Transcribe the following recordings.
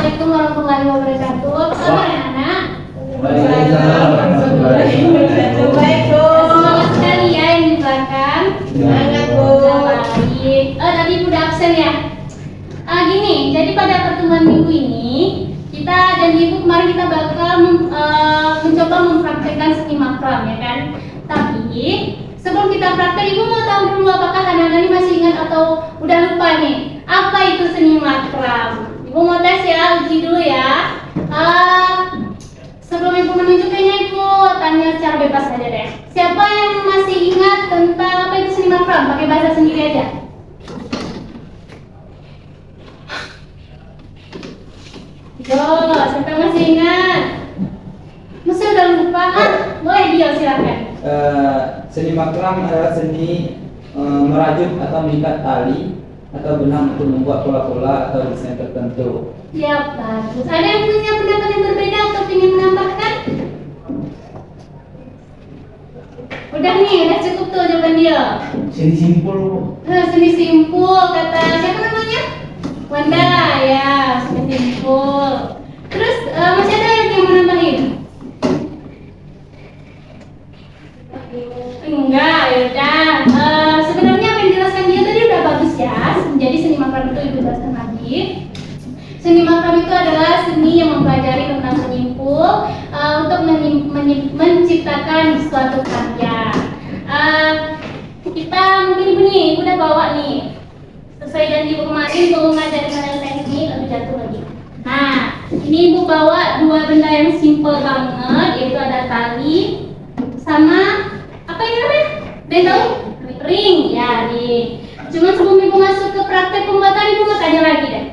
Assalamualaikum warahmatullahi wabarakatuh. Apa ya anak? Waalaikumsalam warahmatullahi wabarakatuh. Semangat sekali ya yang di belakang. Semangat, Bu. Baik. Tadi Ibu udah absen ya. Gini, jadi pada pertemuan minggu ini kita janji Ibu kemarin kita bakal mencoba mempraktekkan seni makram ya kan. Tapi sebelum kita praktek, Ibu mau tahu dulu apakah anak-anak ini masih ingat atau udah lupa nih? Apa itu seni makram? Ibu mau tes ya, uji dulu ya. Sebelum Ibu menunjukkannya, Ibu tanya secara bebas saja deh. Siapa yang masih ingat tentang apa itu seni makram? Pakai bahasa sendiri aja. Yo, siapa yang masih ingat? Masih udah lupa? Boleh dia silakan. Seni makram adalah seni merajut atau mengikat tali atau benang untuk membuat pola-pola atau desain tertentu. Ya, bagus. Ada yang punya pendapat yang berbeda atau ingin menambahkan? Udah nih, udah cukup tuh jawaban dia. Seni simpul. Seni simpul, kata siapa namanya? Wanda, ya, seni simpul. Terus masih ada yang mau nambahin? Enggak, yaudah. Sebenarnya apa yang dijelaskan dia tadi udah bagus ya. Jadi seni makram itu Ibu jelaskan lagi. Seni makram itu adalah seni yang mempelajari tentang penyimpul untuk menciptakan suatu karya. Kita mungkin Ibu nih, Ibu udah bawa nih. Sesuai janji Ibu kemarin, Ibu ngajarin kalian teknik, tapi jatuh lagi. Nah, ini Ibu bawa dua benda yang simple banget, yaitu ada tali sama apa ini namanya? Dia tahu? Ring, ya ring. Cuma sebelum Ibu masuk ke praktek pembuatan, Ibu mau tanya lagi deh.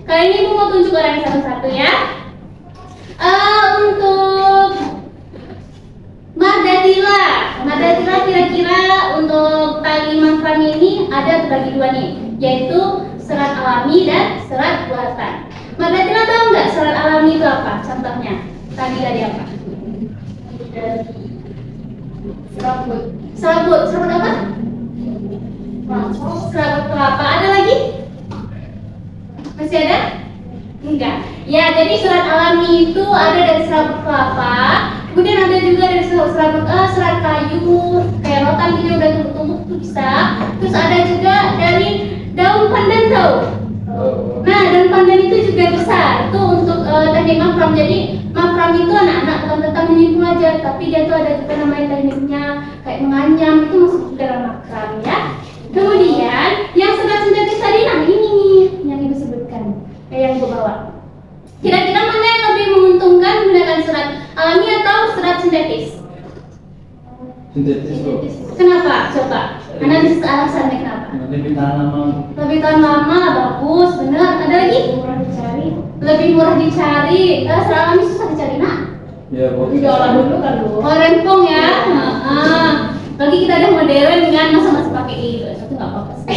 Kali ini Ibu mau tunjuk orang satu-satu ya. Untuk Mardatila kira-kira untuk tali makram ini ada terbagi dua nih, yaitu serat alami dan serat buatan. Mardatila tahu nggak serat alami itu apa? Contohnya, tadi dari apa? Serabut apa? Serabut kelapa. Ada lagi? Masih ada? Enggak. Ya, jadi serat alami itu ada dari serabut kelapa. Kemudian ada juga dari serat kayu, kayak rotan gitu udah tumbuk-tumbuk tuh bisa. Terus ada juga dari daun pandan tahu. Nah, daun pandan itu juga bisa. Itu untuk teknik makram. Jadi makram itu anak-anak bukan tentang menyimpul aja, tapi dia tuh ada juga namanya tekniknya kayak menganyam, itu masuk juga dalam makram ya. Kemudian yang serat sintetis tadi, nah ini nih yang Ibu sebutkan, yang Ibu bawa. Kira-kira mana yang lebih menguntungkan menggunakan serat alami atau serat sintetis? Sintetis, Bu. Kenapa? Coba. Analisis alasannya kenapa? Lebih tahan lama. Lebih tahan lama, bagus, bener. Ada lagi? Lebih murah dicari. Serat alami susah dicari, nak. Ya, Bu. Diolah dulu kan, Bu. Oh, rempong ya. Lagi kita udah modern kan, masa masih pakai itu nggak apa-apa sih.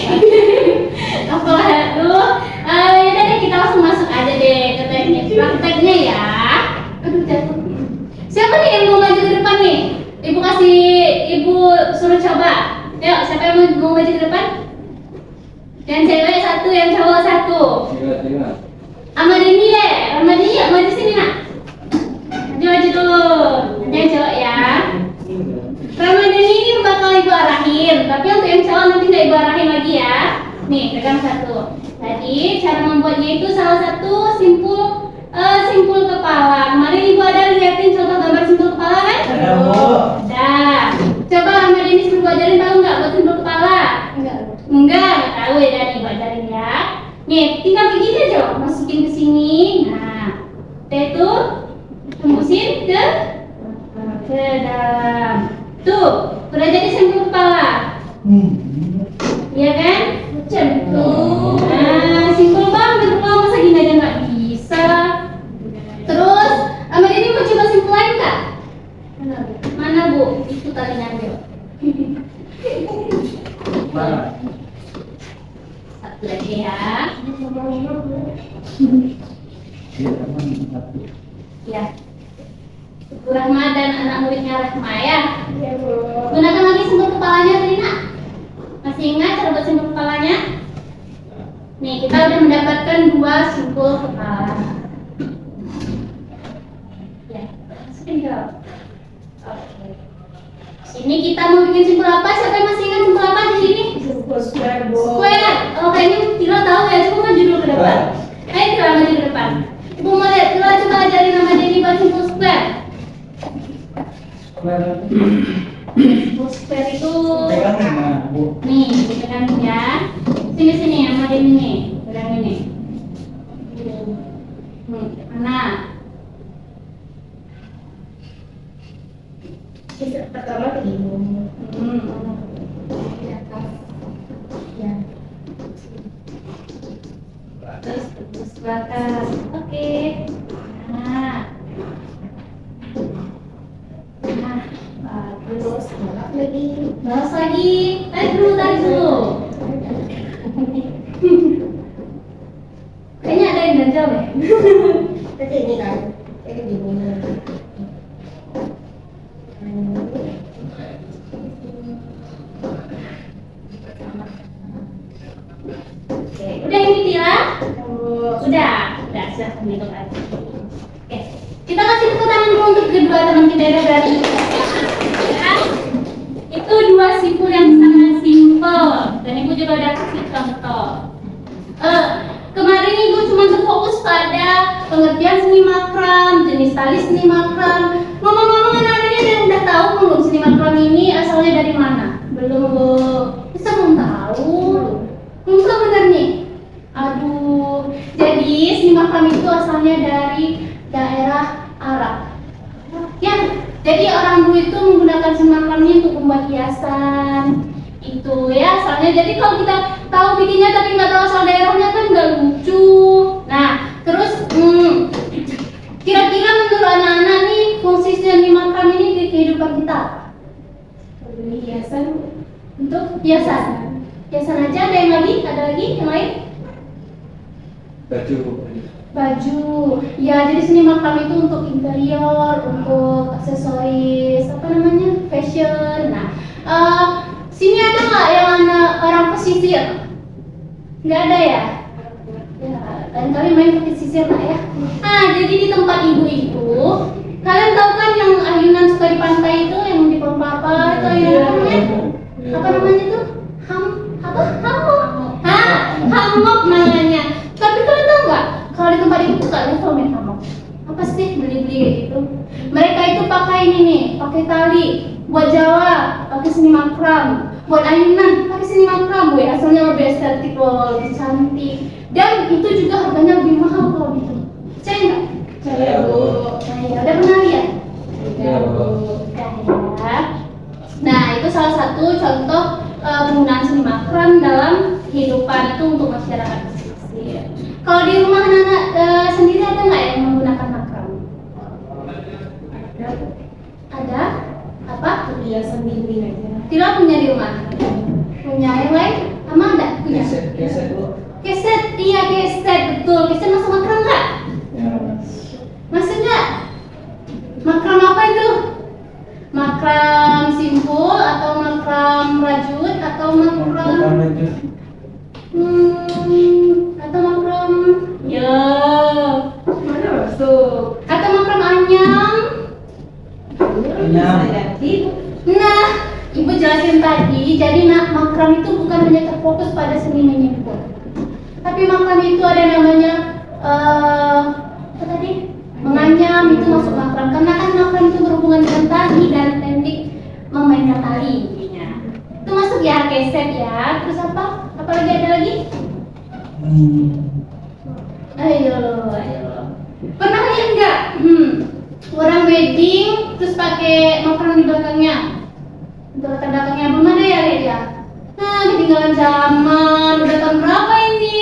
Apalah tuh. Ya deh, kita langsung masuk aja deh ke teknik prakteknya ya. Aduh jatuh. Siapa nih yang mau maju ke depan nih? Ibu suruh coba. Yuk, siapa yang mau maju ke depan? Yang cewek satu, yang cowok satu. Tiga. Amadini deh, Amadini yuk maju sini nak. Maju dulu. Yang cowok ya. Ramadhan ini bakal Ibu arahin, tapi untuk yang cowok nanti nggak Ibu arahin lagi ya. Nih, pegang satu. Jadi cara membuatnya itu salah satu simpul kepala. Kemarin Ibu ada liatin contoh gambar simpul kepala kan? Ada, Bu. Dah. Coba Ramadhan ini sebelum ajarin tahu nggak buat simpul kepala? Enggak tahu ya, dan Ibu ajarin ya. Nih, tinggal begini aja, masukin ke sini. Nah, itu tembusin ke dalam. Tuh, udah jadi simpul kepala. Iya kan? Macam tuh. Nah, simpul banget loh, masa gini aja nggak bisa. Terus, Ahmad ini mau coba simpul lain nggak? Mana Bu? Itu talinya ambil. Mana? Satu lagi ya. Ya. Bu Rahma dan anak muridnya Rahma ya. Gunakan lagi simpul kepalanya tadi nak. Masih ingat cara buat simpul kepalanya? Nih kita udah mendapatkan dua simpul kepala. Iya. Oke. Ini kita mau bikin simpul apa? Siapa yang masih ingat simpul apa di sini? Simpul square, Bu. Square. Oh, kayaknya Tila tahu ya. Coba maju dulu ke depan. Ayo Tila maju ke depan. Ibu mau lihat Tila, coba ajarin nama Denny buat simpul square. Simpul square itu Pegang nih, nah, Bu. nih, pegang ya. Sini sama Denny nih. Pegang ini. Mana? Pertama ke ibu. Di atas. Ya. Terus ke atas. Oke. Nah, bagus. Balas lagi. Tarik dulu. Kayaknya ada yang ganjel deh. Nanti ini kan, ini bingung. Oke, udah ini Tila? Udah silahkan hitung aja. Oke, kita kasih tepuk tangan dulu untuk kedua teman kita yang berarti. Ya, itu dua simpul yang sangat simpel dan ibu juga udah kasih contoh. Kemarin ibu cuma terfokus pada pengertian seni makram, jenis tali seni makram. Ngomong-ngomong anak-anaknya yang udah tahu belum seni makram ini asalnya dari mana? Belum, Bu. Bisa belum tahu? Belum tahu benar nih? Aduh, jadi seni makram itu asalnya dari daerah Arab. Ya, jadi orang dulu itu menggunakan seni makramnya untuk membuat hiasan. Itu ya asalnya. Jadi kalau kita tahu bikinnya tapi nggak tahu asal daerahnya kan nggak lucu. Nah, terus kira-kira menurut anak-anak nih fungsi seni makram ini di kehidupan kita? Hiasan. Untuk hiasan. Hiasan aja. Ada yang lagi? Ada lagi yang lain? Baju. Ya, jadi seni makram itu untuk interior, untuk aksesoris, apa namanya? Fashion. Nah, sini ada nggak yang orang pesisir? Nggak ada ya? Ya, lain kali main pakai sisir lah ya. Jadi di tempat ibu itu, kalian tahu kan yang ayunan suka di pantai itu, yang di Pempapa itu ayunannya? Apa namanya tuh? Hammock. Hammock namanya. Tapi kalian tahu nggak? Kalau di tempat ibu tuh nggak level main hammock. Apa sih beli-beli kayak gitu? Mereka itu pakai ini nih, pakai tali. Buat Jawa, pakai seni makram. Buat ayunan, pakai seni makram. Asalnya lebih estetik loh, lebih cantik. Dan itu juga harganya lebih mahal kalau gitu. Percaya nggak? Percaya, Bu. Nah, ya udah pernah lihat? Ya, Bu. Udah ya. Nah, itu salah satu contoh penggunaan seni makram dalam kehidupan itu untuk masyarakat pesisir. Kalau di rumah anak-anak sendiri ada nggak yang menggunakan makram? Ada? Apa? Hiasan dinding aja. Tidak punya di rumah? Punya. Yang lain? Ama ada? Punya? Keset Bu. Keset? Iya keset, betul. Keset masuk makram nggak? Ya. Masuk nggak? Makram apa itu? Makram simpul atau makram rajut atau makram atau makram ya Mana masuk? atau makram anyam? Anyam. Nah, ibu jelasin tadi. Jadi makram itu bukan hanya terfokus pada seni menyimpul, tapi makram itu ada namanya apa tadi? Menganyam, itu masuk makram. Karena kan makram itu berhubungan dengan tali dan teknik memainkan tali intinya. Itu masuk ya, keset ya. Terus apa? Apa lagi, ada lagi? Ayo. Pernah lihat nggak? Orang wedding terus pakai makram di belakangnya. Untuk latar belakangnya belum ada ya, lihat ya. Nah, ketinggalan zaman. Udah tahun berapa ini?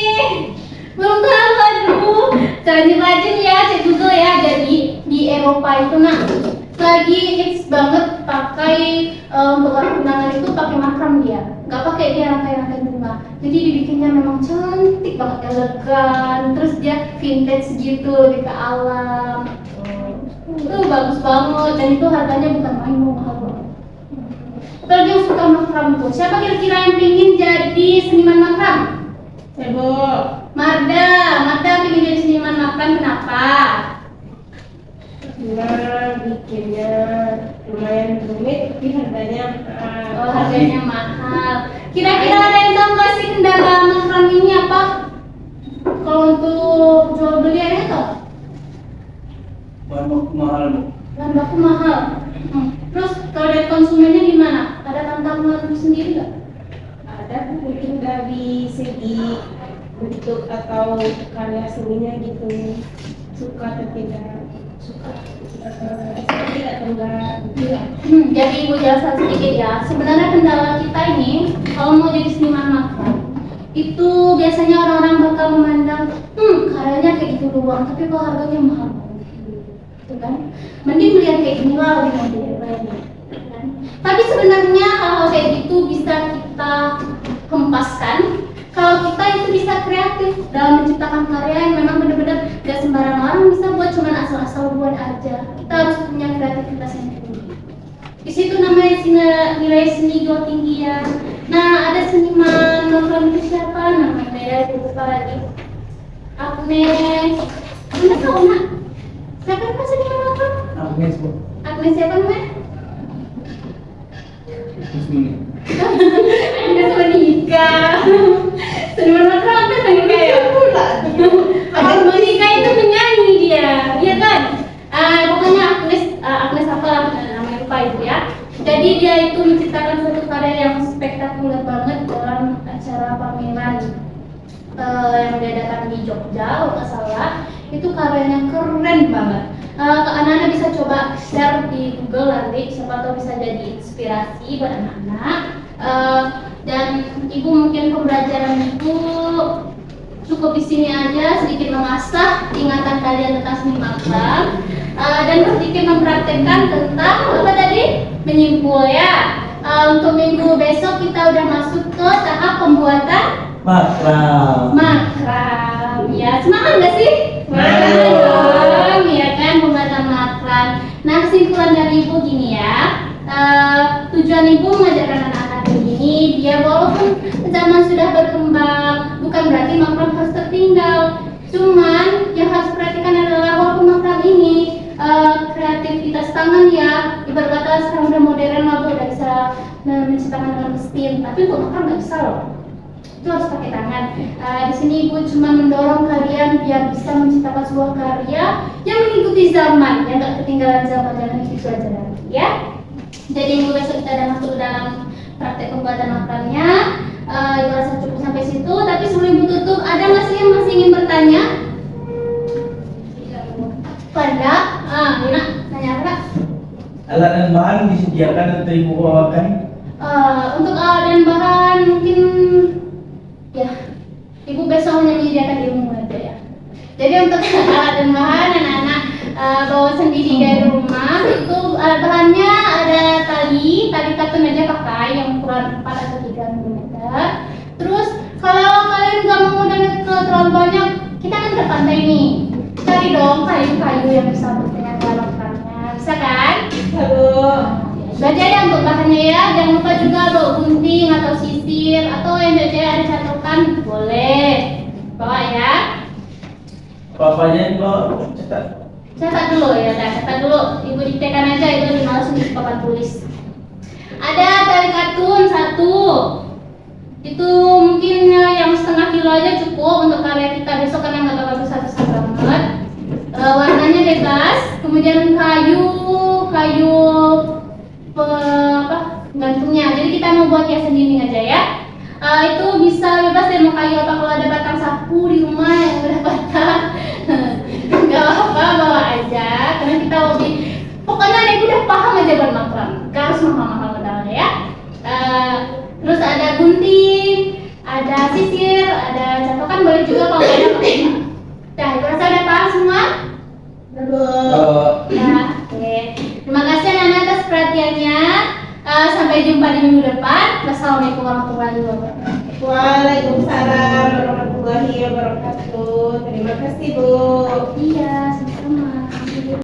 Belum tahu, aduh. Rajin-rajin ya, cek Google ya. Jadi di Eropa itu lagi hits banget pakai untuk orang undangan itu pakai makram dia. Nggak pakai dia rangkai-rangkai bunga. Jadi dibikinnya memang cantik banget, elegan. Terus dia vintage gitu, lebih ke alam. Itu bagus banget dan itu harganya bukan main, mahal banget. Kalau yang suka makram tuh, siapa kira-kira yang pengen jadi seniman makram? Ibu. Marda pengen jadi seniman makram, kenapa? Nah, bikinnya lumayan rumit, tapi harganya Oh, harganya mahal. Kira-kira ada yang tahu nggak sih kendala makram ini apa? Kalau untuk jual beli ada nggak? Bahan baku mahal, Bu. Bahan baku mahal. Terus kalau dari konsumennya gimana? Ada tantangan sendiri nggak? ada mungkin dari segi bentuk atau karya seninya gitu, suka atau tidak, suka atau enggak gitu ya. Jadi Ibu jelaskan sedikit ya. Sebenarnya kendala kita ini kalau mau jadi seniman makram itu biasanya orang-orang bakal memandang, karyanya kayak gitu doang, tapi kok harganya mahal banget, gitu kan? Mending beli yang kayak gini lah, lebih modern, kan? Tapi sebenarnya hal-hal kayak gitu bisa kita hempaskan kalau kita itu bisa kreatif dalam menciptakan karya yang memang benar-benar gak sembarang orang bisa buat, cuman asal-asal buat aja. Kita harus punya kreativitas yang tinggi. Di situ namanya nilai seni jual tinggi ya. Nah, ada seniman makram itu siapa? Namanya beda, lupa lagi. Agnes. Anda tahu nak? Siapa nama seniman makram? Agnes, Bu. Agnes siapa namanya? Kusmini. Agnes menikah. Seniman makram Agnes menikah ya? Agnes menikah itu menyanyi dia, iya kan? Pokoknya Agnes apa namanya lupa itu ya. Jadi dia itu menciptakan suatu karya yang spektakuler banget dalam acara pameran yang diadakan di Jogja, kalau nggak salah. Itu karyanya keren banget. Anak-anak bisa coba share di Google nanti, siapa tahu bisa jadi inspirasi buat anak-anak. Dan ibu mungkin pembelajaran ibu cukup di sini aja, sedikit mengasah ingatan kalian tentang seni makram dan sedikit mempraktekkan tentang apa tadi, menyimpul ya. Untuk minggu besok kita udah masuk ke tahap pembuatan makram ya. Semangat nggak sih? Semangat dong ya kan, pembuatan makram. Nah, kesimpulan dari ibu gini ya, tujuan ibu mengajarkan anak-anak ini biar walaupun zaman sudah berkembang bukan berarti makram harus tertinggal. Cuman yang harus perhatikan adalah walaupun makram ini kreativitas tangan ya, ibarat kata sekarang udah modern lah, udah bisa menciptakan dengan mesin, tapi untuk makram nggak bisa loh, itu harus pakai tangan. Di sini ibu cuma mendorong kalian biar bisa menciptakan sebuah karya yang mengikuti zaman, yang nggak ketinggalan zaman, jangan gitu aja nanti ya. Jadi minggu besok kita udah masuk dalam praktek pembuatan makramnya. Ibu rasa cukup sampai situ. Tapi sebelum ibu tutup, ada nggak sih yang masih ingin bertanya? Pada, Nina, tanya apa? Alat dan bahan disediakan atau ibu bawakan? Untuk alat dan bahan mungkin ya ibu besok hanya menyediakan ilmu aja ya. Jadi untuk alat dan bahan anak-anak bawa sendiri dari rumah. Itu bahannya ada tali katun aja pakai yang ukuran 4 atau 3 mm. Terus kalau kalian nggak mau terlalu banyak, kita kan ke pantai nih, cari dong kayu-kayu yang bisa dengan bahan-bahannya, bisa kan? Itu aja ya untuk bahannya ya. Jangan lupa juga bawa gunting atau sisir, atau yang ada catokan boleh bawa ya. Apa-apanya ibu cetak? Catat dulu ya, catat dulu. Ibu diktekan aja, ibu lebih malas untuk papan tulis. Ada tali katun 1. Itu mungkin yang setengah kilo aja cukup untuk karya kita besok karena nggak terlalu besar-besar banget. Warnanya bebas. Kemudian kayu gantungnya. Jadi kita mau buat hiasan dinding aja ya. Itu bisa bebas dari mau kayu apa, kalau ada batang sapu di rumah yang udah patah. Gak apa-apa, bawa aja karena kita lebih, pokoknya ibu udah paham aja buat makram, gak harus mahal-mahal modalnya ya. Terus ada gunting, ada sisir, ada catokan, boleh juga kalau nggak ada pakai. Dah, ibu rasa udah paham semua? Ya, oke. Terima kasih anak-anak atas perhatiannya. Sampai jumpa di minggu depan. Wassalamualaikum warahmatullahi wabarakatuh. Waalaikumsalam warahmatullahi wabarakatuh. Terima kasih Bu. Iya, sama-sama.